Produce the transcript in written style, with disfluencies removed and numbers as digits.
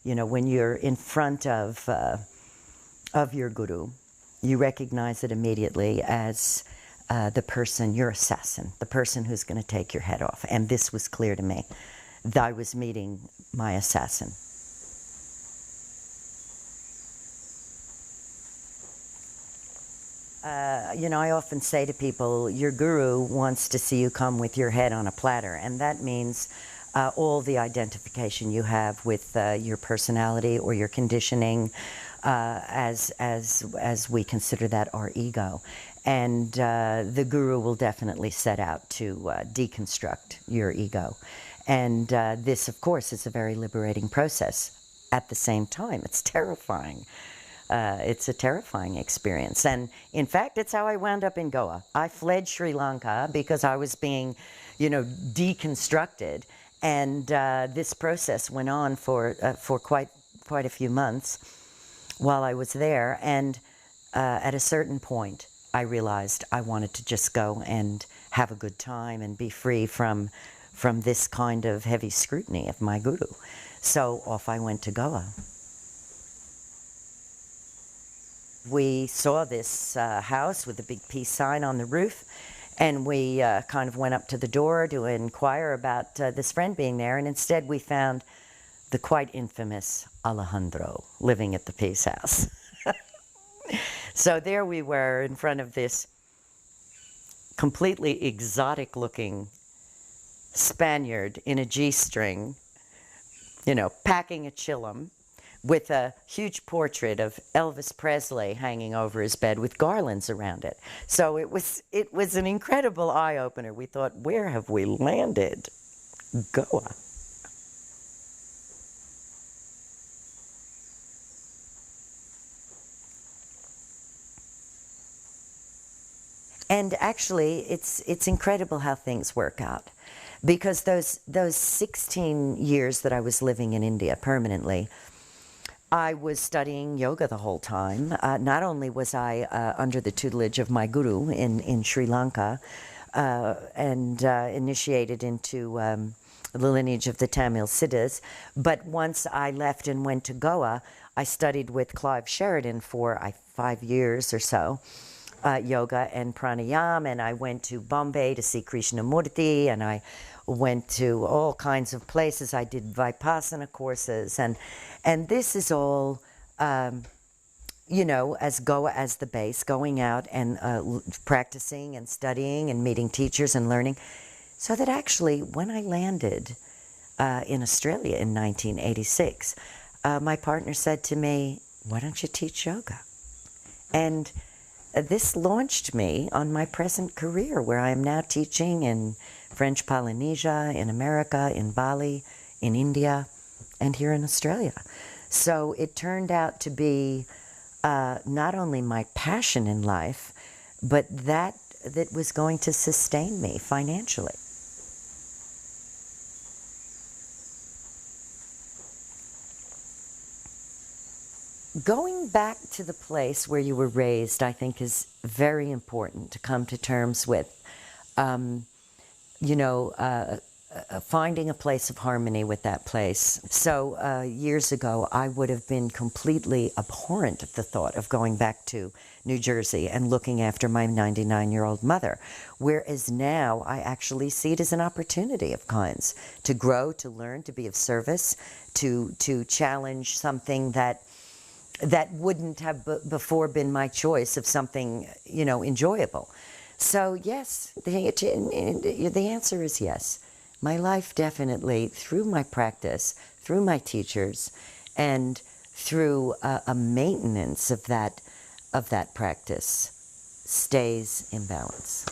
You know, when you're in front of your guru, you recognize it immediately as the person, your assassin, the person who's going to take your head off. And this was clear to me. I was meeting my assassin. You know, I often say to people, your guru wants to see you come with your head on a platter, and that means all the identification you have with your personality or your conditioning, as we consider that our ego. And the guru will definitely set out to deconstruct your ego. And this, of course, is a very liberating process. At the same time, it's terrifying. It's a terrifying experience. And in fact, it's how I wound up in Goa. I fled Sri Lanka because I was being, you know, deconstructed. And this process went on for quite a few months while I was there. And at a certain point, I realized I wanted to just go and have a good time and be free from this kind of heavy scrutiny of my guru. So off I went to Goa. We saw this house with a big peace sign on the roof, and we kind of went up to the door to inquire about this friend being there, and instead we found the quite infamous Alejandro living at the peace house. So there we were in front of this completely exotic-looking Spaniard in a G-string, you know, packing a chillum, with a huge portrait of Elvis Presley hanging over his bed with garlands around it. So it was an incredible eye-opener. We thought, where have we landed? Goa. And actually, it's incredible how things work out. Because those 16 years that I was living in India permanently, I was studying yoga the whole time. Not only was I under the tutelage of my guru in Sri Lanka and initiated into the lineage of the Tamil Siddhas, but once I left and went to Goa, I studied with Clive Sheridan for 5 years or so, yoga and pranayama, and I went to Bombay to see Krishnamurti, and I went to all kinds of places. I did Vipassana courses, and this is all, you know, as Goa as the base, going out and practicing and studying and meeting teachers and learning, so that actually when I landed in Australia in 1986, my partner said to me, why don't you teach yoga? And this launched me on my present career, where I am now teaching in French Polynesia, in America, in Bali, in India, and here in Australia. So it turned out to be not only my passion in life, but that was going to sustain me financially. Going back to the place where you were raised, I think, is very important to come to terms with. You know, finding a place of harmony with that place. So years ago, I would have been completely abhorrent at the thought of going back to New Jersey and looking after my 99-year-old mother, whereas now I actually see it as an opportunity of kinds to grow, to learn, to be of service, to challenge something that wouldn't have before been my choice of something, you know, enjoyable. So yes, the answer is yes. My life definitely, through my practice, through my teachers, and through a maintenance of that practice, stays in balance.